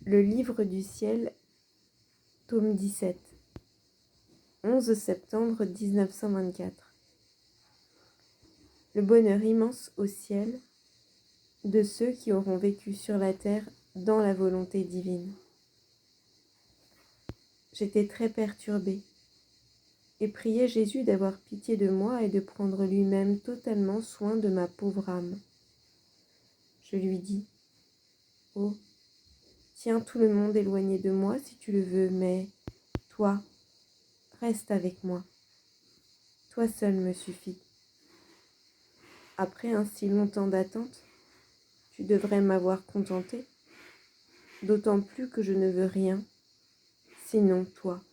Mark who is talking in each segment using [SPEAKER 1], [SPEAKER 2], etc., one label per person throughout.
[SPEAKER 1] Le livre du ciel, tome 17, 11 septembre 1924. Le bonheur immense au ciel de ceux qui auront vécu sur la terre dans la volonté divine. J'étais très perturbée et priais Jésus d'avoir pitié de moi et de prendre lui-même totalement soin de ma pauvre âme. Je lui dis: « Oh, tiens tout le monde éloigné de moi si tu le veux, mais toi, reste avec moi. Toi seul me suffit. Après un si longtemps d'attente, tu devrais m'avoir contentée, d'autant plus que je ne veux rien, sinon toi. »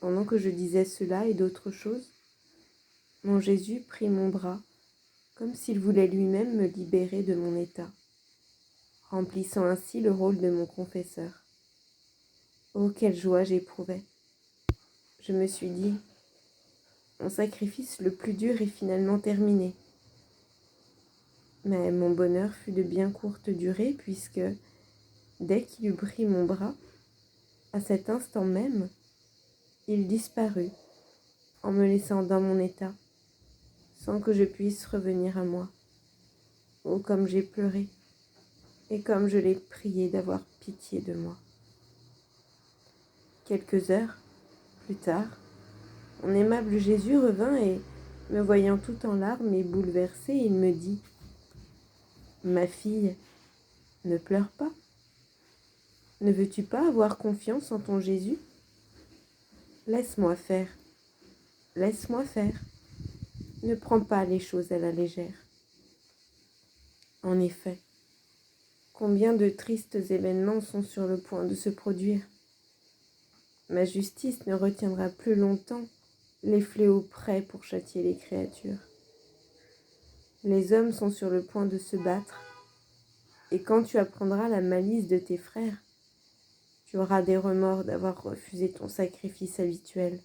[SPEAKER 1] Pendant que je disais cela et d'autres choses, mon Jésus prit mon bras, comme s'il voulait lui-même me libérer de mon état, remplissant ainsi le rôle de mon confesseur. Oh, quelle joie j'éprouvais! Je me suis dit: mon sacrifice le plus dur est finalement terminé. Mais mon bonheur fut de bien courte durée, puisque, dès qu'il eut pris mon bras, à cet instant même, il disparut, en me laissant dans mon état, sans que je puisse revenir à moi. Oh, comme j'ai pleuré, et comme je l'ai prié d'avoir pitié de moi. Quelques heures plus tard, mon aimable Jésus revint et, me voyant tout en larmes et bouleversée, il me dit: « Ma fille, ne pleure pas. Ne veux-tu pas avoir confiance en ton Jésus ? Laisse-moi faire. Laisse-moi faire. Ne prends pas les choses à la légère. » En effet, combien de tristes événements sont sur le point de se produire. Ma justice ne retiendra plus longtemps les fléaux prêts pour châtier les créatures. Les hommes sont sur le point de se battre, et quand tu apprendras la malice de tes frères, tu auras des remords d'avoir refusé ton sacrifice habituel,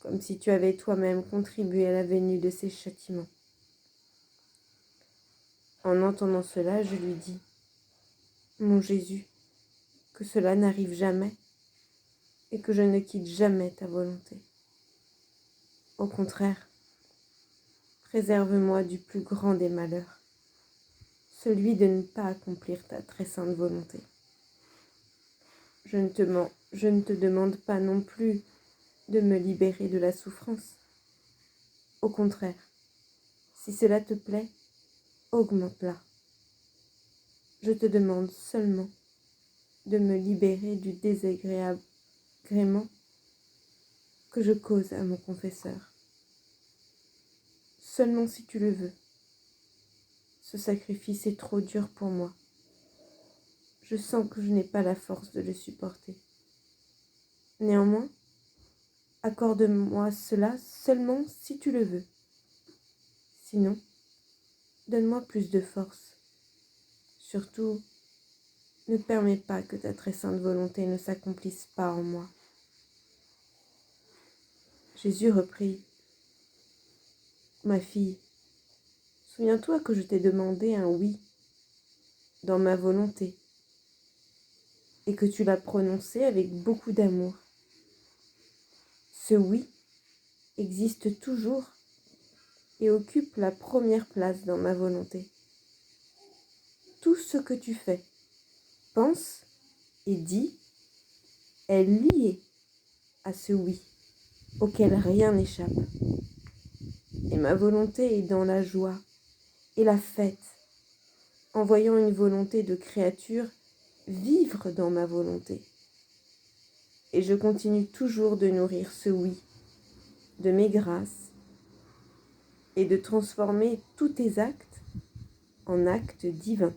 [SPEAKER 1] comme si tu avais toi-même contribué à la venue de ces châtiments. En entendant cela, je lui dis: « Mon Jésus, que cela n'arrive jamais, et que je ne quitte jamais ta volonté. Au contraire, préserve-moi du plus grand des malheurs, celui de ne pas accomplir ta très sainte volonté. Je ne te demande pas non plus de me libérer de la souffrance. Au contraire, si cela te plaît, augmente-la. Je te demande seulement de me libérer du désagrément que je cause à mon confesseur. Seulement si tu le veux. Ce sacrifice est trop dur pour moi. Je sens que je n'ai pas la force de le supporter. Néanmoins, accorde-moi cela seulement si tu le veux. Sinon, donne-moi plus de force. Surtout, ne permets pas que ta très sainte volonté ne s'accomplisse pas en moi. » Jésus reprit: « Ma fille, souviens-toi que je t'ai demandé un oui dans ma volonté et que tu l'as prononcé avec beaucoup d'amour. Ce oui existe toujours et occupe la première place dans ma volonté. Tout ce que tu fais, pense et dis est lié à ce oui auquel rien n'échappe. Et ma volonté est dans la joie et la fête, en voyant une volonté de créature vivre dans ma volonté. Et je continue toujours de nourrir ce oui de mes grâces et de transformer tous tes actes en actes divins.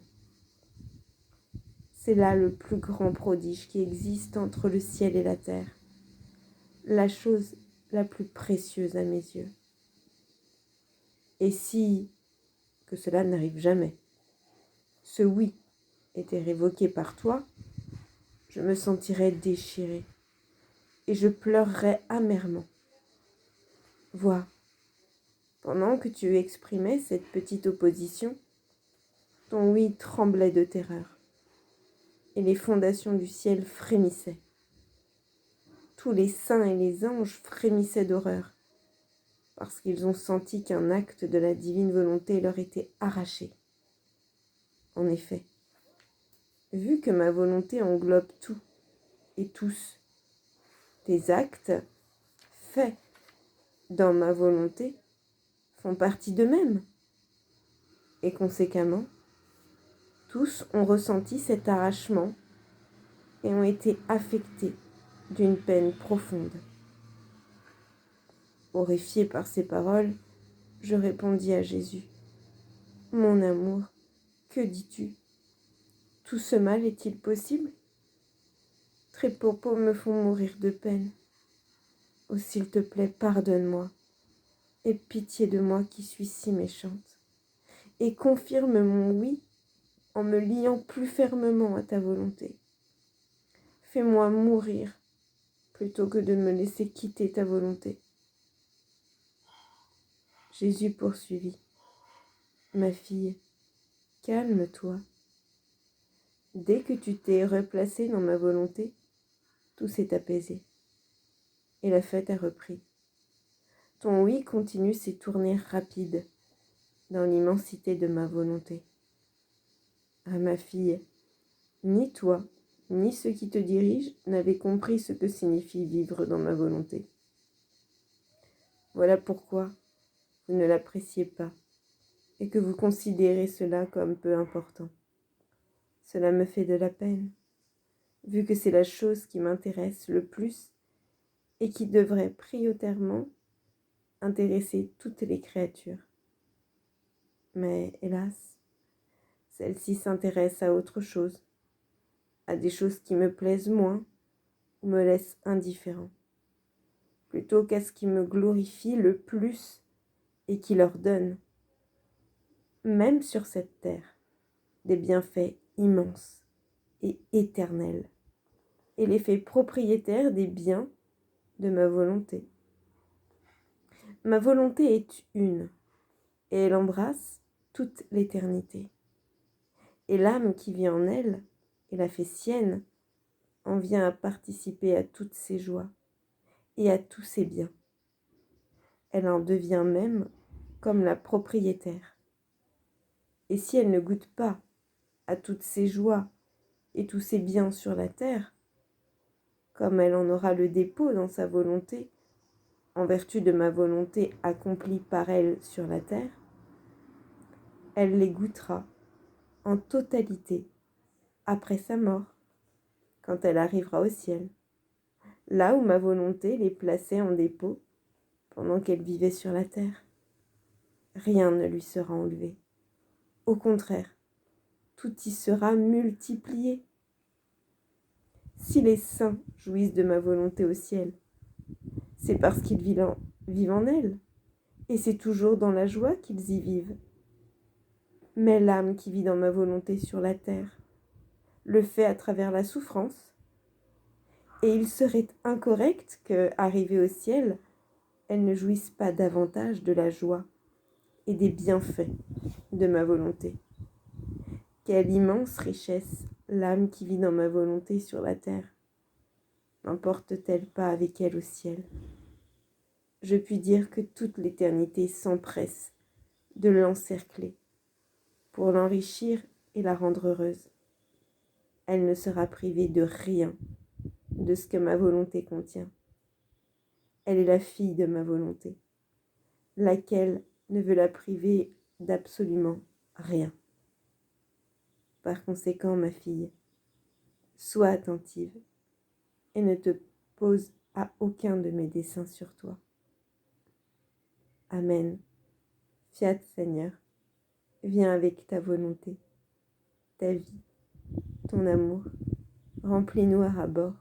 [SPEAKER 1] C'est là le plus grand prodige qui existe entre le ciel et la terre, la chose la plus précieuse à mes yeux. Et si, que cela n'arrive jamais, ce oui était révoqué par toi, je me sentirais déchirée et je pleurerais amèrement. Vois, pendant que tu exprimais cette petite opposition, ton oui tremblait de terreur. et les fondations du ciel frémissaient. Tous les saints et les anges frémissaient d'horreur, parce qu'ils ont senti qu'un acte de la divine volonté leur était arraché. En effet, vu que ma volonté englobe tout et tous, tes actes, faits dans ma volonté, font partie d'eux-mêmes. Et conséquemment, tous ont ressenti cet arrachement et ont été affectés d'une peine profonde. Horrifiée par ces paroles, je répondis à Jésus: « Mon amour, que dis-tu? Tout ce mal est-il possible? Tes propos me font mourir de peine. Oh, s'il te plaît, pardonne-moi. Aie pitié de moi qui suis si méchante. Et confirme mon oui en me liant plus fermement à ta volonté. Fais-moi mourir plutôt que de me laisser quitter ta volonté. » Jésus poursuivit: « Ma fille, calme-toi. Dès que tu t'es replacée dans ma volonté, tout s'est apaisé. Et la fête a repris. Ton oui continue ses tournées rapides dans l'immensité de ma volonté. Ah, ma fille, ni toi, ni ceux qui te dirigent n'avaient compris ce que signifie vivre dans ma volonté. Voilà pourquoi vous ne l'appréciez pas et que vous considérez cela comme peu important. Cela me fait de la peine, vu que c'est la chose qui m'intéresse le plus et qui devrait prioritairement intéresser toutes les créatures. Mais hélas, celle-ci s'intéresse à autre chose, à des choses qui me plaisent moins ou me laissent indifférent, plutôt qu'à ce qui me glorifie le plus et qui leur donne, même sur cette terre, des bienfaits immenses et éternels, et les fait propriétaires des biens de ma volonté. Ma volonté est une, et elle embrasse toute l'éternité. Et l'âme qui vit en elle, et la fait sienne, en vient à participer à toutes ses joies et à tous ses biens. Elle en devient même comme la propriétaire. Et si elle ne goûte pas à toutes ses joies et tous ses biens sur la terre, comme elle en aura le dépôt dans sa volonté, en vertu de ma volonté accomplie par elle sur la terre, elle les goûtera en totalité après sa mort, quand elle arrivera au ciel, là où ma volonté les plaçait en dépôt pendant qu'elle vivait sur la terre. Rien ne lui sera enlevé. Au contraire, tout y sera multiplié. Si les saints jouissent de ma volonté au ciel, c'est parce qu'ils vivent en elle, et c'est toujours dans la joie qu'ils y vivent. Mais l'âme qui vit dans ma volonté sur la terre le fait à travers la souffrance, et il serait incorrect que, arrivée au ciel, elle ne jouisse pas davantage de la joie et des bienfaits de ma volonté. Quelle immense richesse l'âme qui vit dans ma volonté sur la terre n'emporte-t-elle pas avec elle au ciel? Je puis dire que toute l'éternité s'empresse de l'encercler pour l'enrichir et la rendre heureuse. Elle ne sera privée de rien de ce que ma volonté contient. Elle est la fille de ma volonté, laquelle ne veut la priver d'absolument rien. Par conséquent, ma fille, sois attentive et ne te pose à aucun de mes desseins sur toi. Amen. Fiat Seigneur, viens avec ta volonté, ta vie, ton amour, remplis-nous à ras-bord